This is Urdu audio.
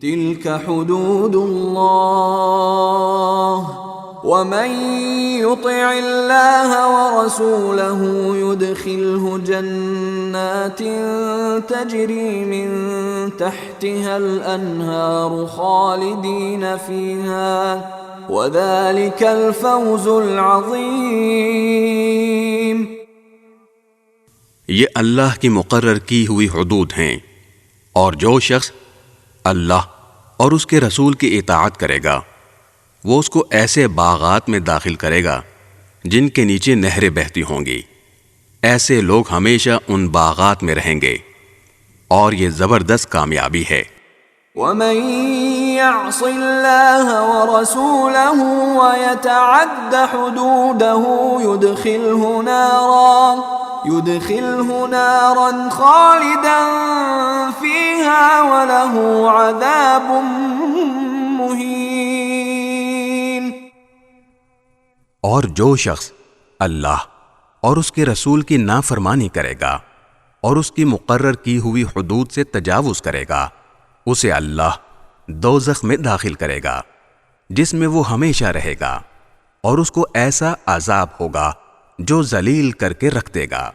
تلك حدود اللہ ومن يطع اللہ ورسولہ يدخلہ جنات تجری من تحتها الانہار خالدین فیہا وذلك الفوز العظیم۔ یہ اللہ کی مقرر کی ہوئی حدود ہیں، اور جو شخص اللہ اور اس کے رسول کی اطاعت کرے گا وہ اس کو ایسے باغات میں داخل کرے گا جن کے نیچے نہریں بہتی ہوں گی، ایسے لوگ ہمیشہ ان باغات میں رہیں گے، اور یہ زبردست کامیابی ہے۔ ومن يعص الله ورسوله ويتعد حدوده يدخله نارا خالدا فيها وله عذاب مهين۔ اور جو شخص اللہ اور اس کے رسول کی نافرمانی کرے گا اور اس کی مقرر کی ہوئی حدود سے تجاوز کرے گا، اسے اللہ دوزخ میں داخل کرے گا جس میں وہ ہمیشہ رہے گا، اور اس کو ایسا عذاب ہوگا جو ذلیل کر کے رکھ دے گا۔